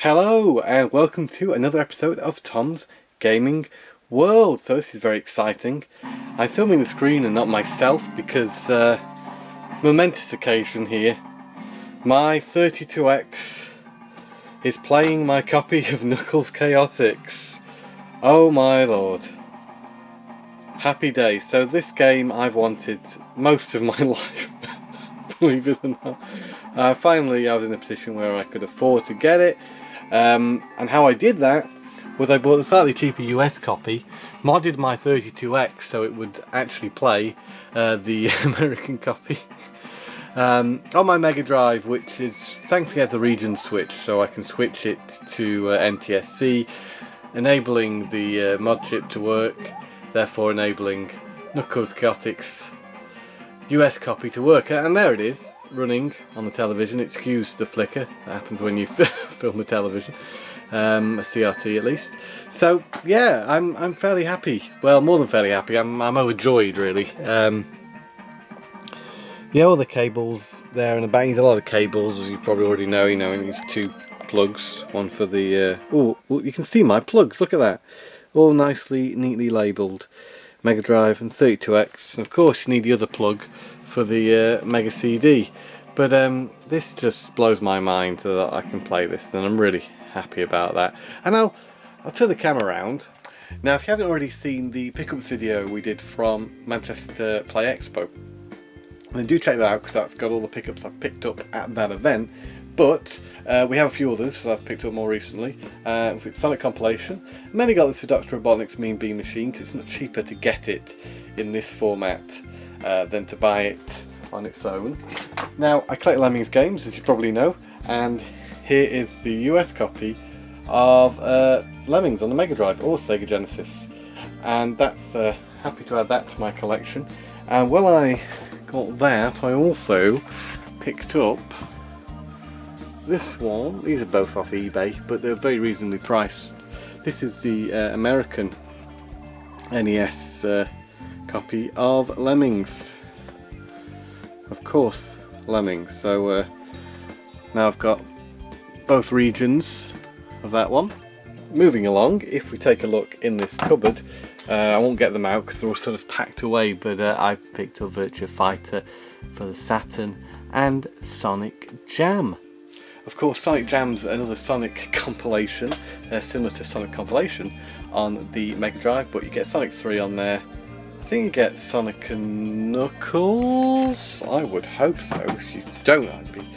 Hello and welcome to another episode of Tom's Gaming World. So this is very exciting. I'm filming the screen and not myself because momentous occasion here. My 32X is playing my copy of Knuckles Chaotix. Oh my lord. Happy day. So this game I've wanted most of my life, believe it or not. Finally I was in a position where I could afford to get it. And how I did that was I bought a slightly cheaper US copy, modded my 32X so it would actually play the American copy on my Mega Drive, which is thankfully has a region switch, so I can switch it to NTSC, enabling the mod chip to work, therefore enabling Knuckles Chaotix US copy to work. And there it is, running on the television. Excuse the flicker that happens when you film a television, a CRT at least. So yeah, I'm fairly happy. Well, more than fairly happy. I'm overjoyed really. Yeah, all the cables there in the back. There's a lot of cables, as you probably already know. You know, these two plugs, one for the. Oh, you can see my plugs. Look at that, all nicely, neatly labelled. Mega Drive and 32X, and of course you need the other plug for the Mega CD. But this just blows my mind that I can play this, and I'm really happy about that. And I'll turn the camera around. Now, if you haven't already seen the pickups video we did from Manchester Play Expo, then do check that out because that's got all the pickups I've picked up at that event. But we have a few others that I've picked up more recently. Sonic Compilation. I mainly got this for Dr. Robotnik's Mean Bean Machine because it's much cheaper to get it in this format than to buy it on its own. Now, I collect Lemmings games, as you probably know, and here is the US copy of Lemmings on the Mega Drive or Sega Genesis. And that's happy to add that to my collection. And while I got that, I also picked up this one. These are both off eBay, but they're very reasonably priced. This is the American NES copy of Lemmings. Of course, Lemmings. So now I've got both regions of that one. Moving along, if we take a look in this cupboard, I won't get them out because they're all sort of packed away, but I've picked up Virtua Fighter for the Saturn and Sonic Jam. Of course, Sonic Jam's another Sonic compilation, similar to Sonic Compilation on the Mega Drive, but you get Sonic 3 on there. I think you get Sonic and Knuckles? I would hope so. If you don't, I'd be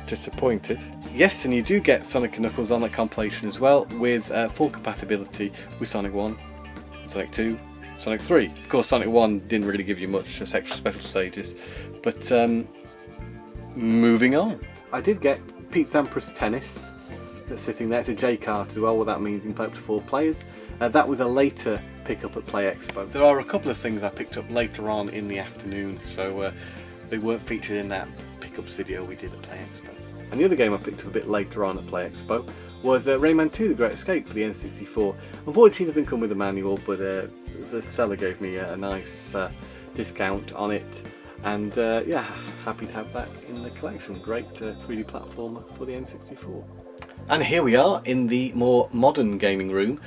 disappointed. Yes, and you do get Sonic and Knuckles on that compilation as well, with full compatibility with Sonic 1, Sonic 2, Sonic 3. Of course, Sonic 1 didn't really give you much, just extra special stages, but moving on. I did get Pete Sampras Tennis that's sitting there. It's a J card as well, what that means you can play up to 4 players. That was a later pickup at Play Expo. There are a couple of things I picked up later on in the afternoon, so they weren't featured in that pickups video we did at Play Expo. And the other game I picked up a bit later on at Play Expo was Rayman 2 The Great Escape for the N64. Unfortunately it doesn't come with a manual, but the seller gave me a nice discount on it. And yeah, happy to have that in the collection. Great 3D platformer for the N64. And here we are in the more modern gaming room.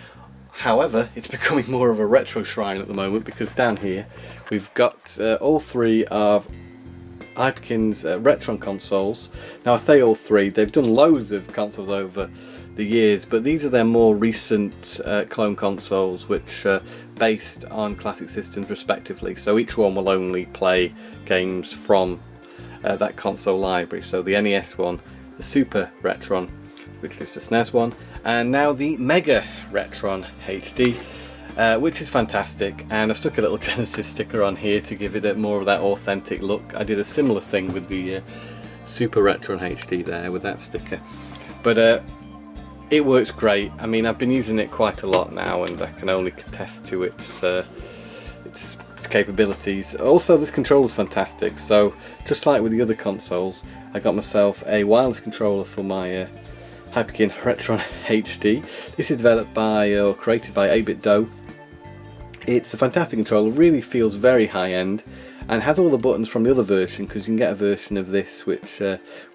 However, it's becoming more of a retro shrine at the moment because down here we've got all 3 of Hyperkin's Retron consoles. Now I say all 3, they've done loads of consoles over the years, but these are their more recent clone consoles which are based on classic systems respectively, so each one will only play games from that console library. So the NES one, the Super Retron, which is the SNES one, and now the Mega Retron HD, which is fantastic. And I've stuck a little Genesis sticker on here to give it more of that authentic look. I did a similar thing with the Super Retron HD there with that sticker, but it works great. I mean, I've been using it quite a lot now and I can only contest to its capabilities. Also, this controller is fantastic, so just like with the other consoles, I got myself a wireless controller for my Hyperkin Retron HD. This is developed by or created by 8-Bit Do. It's a fantastic controller, really feels very high-end, and has all the buttons from the other version, because you can get a version of this which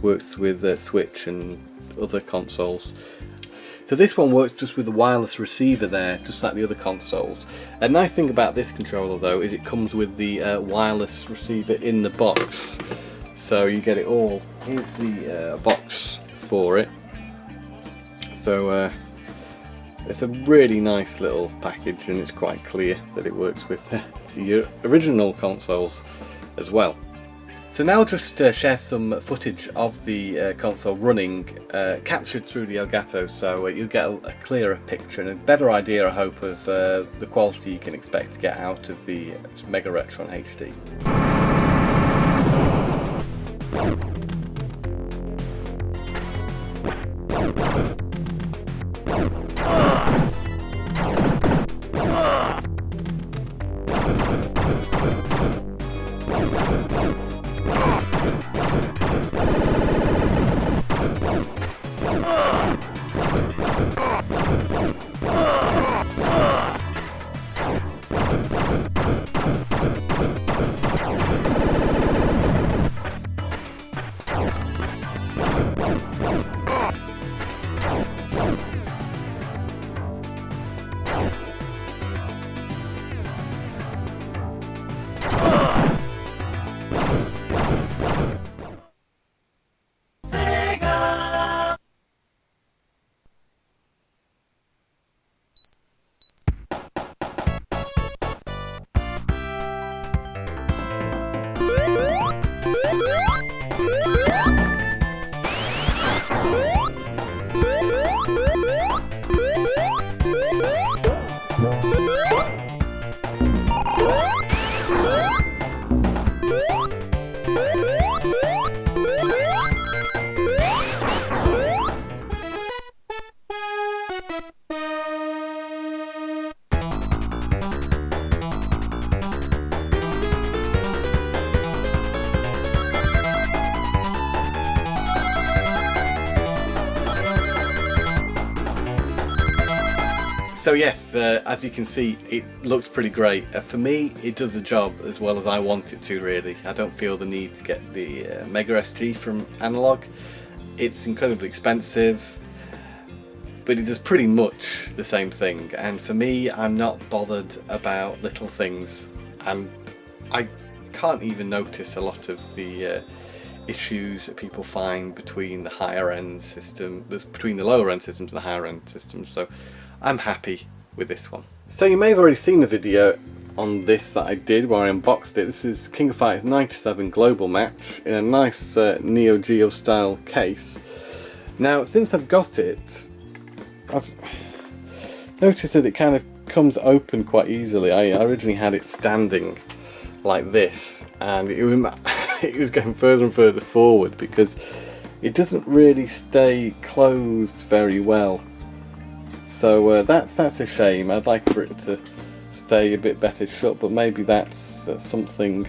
works with Switch and other consoles. So this one works just with the wireless receiver there, just like the other consoles. A nice thing about this controller though is it comes with the wireless receiver in the box. So you get it all. Here's the box for it. So it's a really nice little package, and it's quite clear that it works with the original consoles as well. So now I'll just share some footage of the console running, captured through the Elgato, so you'll get a clearer picture and a better idea, I hope, of the quality you can expect to get out of the Mega Retron HD. So yes, as you can see, it looks pretty great. For me, it does the job as well as I want it to, really. I don't feel the need to get the Mega SG from Analog. It's incredibly expensive, but it does pretty much the same thing. And for me, I'm not bothered about little things, and I can't even notice a lot of the issues that people find between the higher end system, between the lower end systems and the higher end systems. So I'm happy with this one. So you may have already seen the video on this that I did where I unboxed it. This is King of Fighters 97 Global Match in a nice Neo Geo style case. Now since I've got it, I've noticed that it kind of comes open quite easily. I originally had it standing like this, and it was going further and further forward because it doesn't really stay closed very well. So that's a shame. I'd like for it to stay a bit better shut, but maybe that's something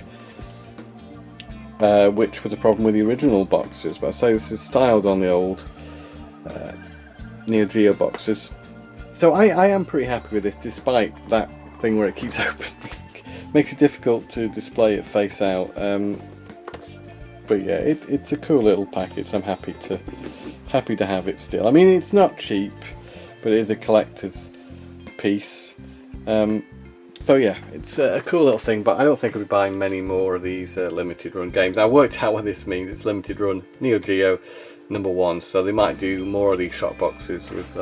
which was a problem with the original boxes. But I say this is styled on the old Neo Geo boxes. So I am pretty happy with this, despite that thing where it keeps opening. Makes it difficult to display it face out. But yeah, it's a cool little package. I'm happy to have it still. I mean, it's not cheap, but it is a collector's piece. So yeah, it's a cool little thing, but I don't think I'll be buying many more of these limited run games. I worked out what this means. It's limited run Neo Geo #1, so they might do more of these shot boxes with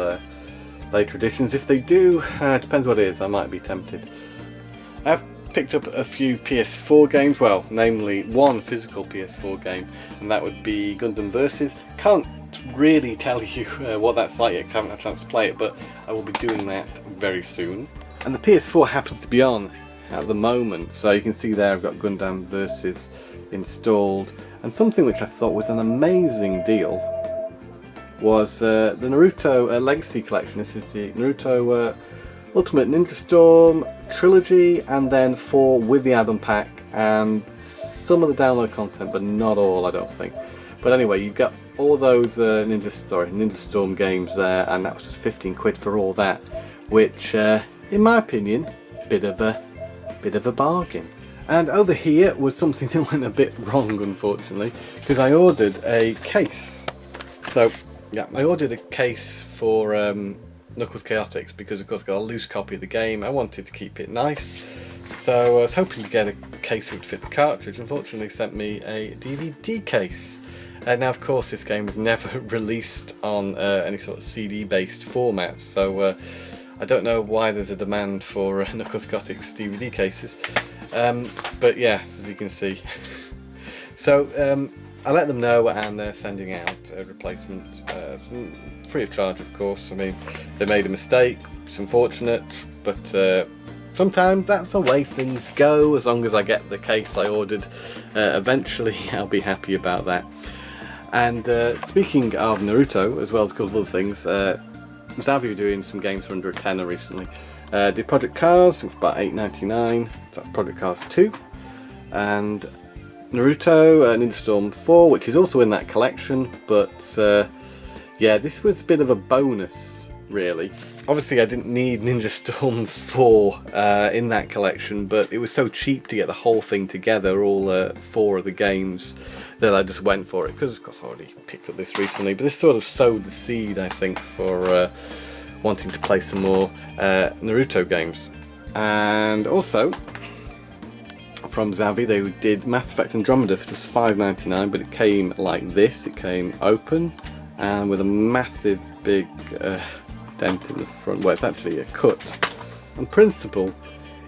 later editions. If they do, depends what it is, I might be tempted. I've picked up a few PS4 games, well, namely one physical PS4 game, and that would be Gundam Versus. Can't really tell you what that's like yet, 'cause I haven't had a chance to play it, but I will be doing that very soon. And the PS4 happens to be on at the moment, so you can see there I've got Gundam Versus installed. And something which I thought was an amazing deal was the Naruto Legacy Collection. This is the Naruto Ultimate Ninja Storm Trilogy, and then 4 with the add-on pack and some of the download content, but not all, I don't think. But anyway, you've got all those Ninja Storm games there, and that was just 15 quid for all that, which, in my opinion, bit of a bargain. And over here was something that went a bit wrong, unfortunately, because I ordered a case. So Yeah, I ordered a case for Knuckles Chaotix because of course I got a loose copy of the game. I wanted to keep it nice, so I was hoping to get a case that would fit the cartridge. Unfortunately they sent me a DVD case. Now of course this game was never released on any sort of CD based format, so I don't know why there's a demand for Knuckles Chaotix DVD cases, but yeah, as you can see. So I let them know and they're sending out a replacement, free of charge of course. I mean, they made a mistake, it's unfortunate, but sometimes that's the way things go. As long as I get the case I ordered, eventually I'll be happy about that. And speaking of Naruto, as well as a couple of other things, Xavi were doing some games for under a tenner recently. Did Project Cars, it was about $8.99, that's Project Cars 2, and Naruto Ninja Storm 4, which is also in that collection, but yeah, this was a bit of a bonus really. Obviously I didn't need Ninja Storm 4 in that collection, but it was so cheap to get the whole thing together, all 4 of the games, that I just went for it, because of course I already picked up this recently, but this sort of sowed the seed I think for wanting to play some more Naruto games. And also from Xavi they did Mass Effect Andromeda for just $5.99, but it came like this. It came open and with a massive big dent in the front. Well, it's actually a cut. On principle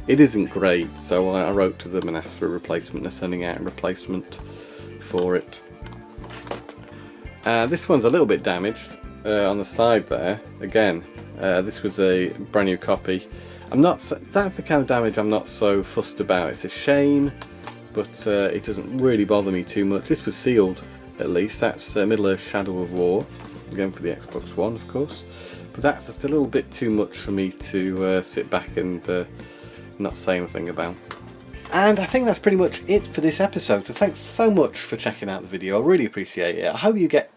it isn't great, so I wrote to them and asked for a replacement. They're sending out a replacement for it. This one's a little bit damaged on the side there. Again, this was a brand new copy. That's the kind of damage I'm not so fussed about. It's a shame, but it doesn't really bother me too much. This was sealed, at least. That's Middle-earth Shadow of War, again for the Xbox One, of course. But that's just a little bit too much for me to sit back and not say anything about. And I think that's pretty much it for this episode. So thanks so much for checking out the video. I really appreciate it. I hope you get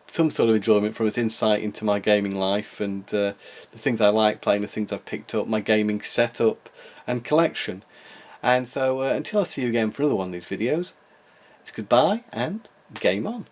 some sort of enjoyment from its insight into my gaming life and the things I like playing, the things I've picked up, my gaming setup and collection. And so until I see you again for another one of these videos, it's goodbye and game on.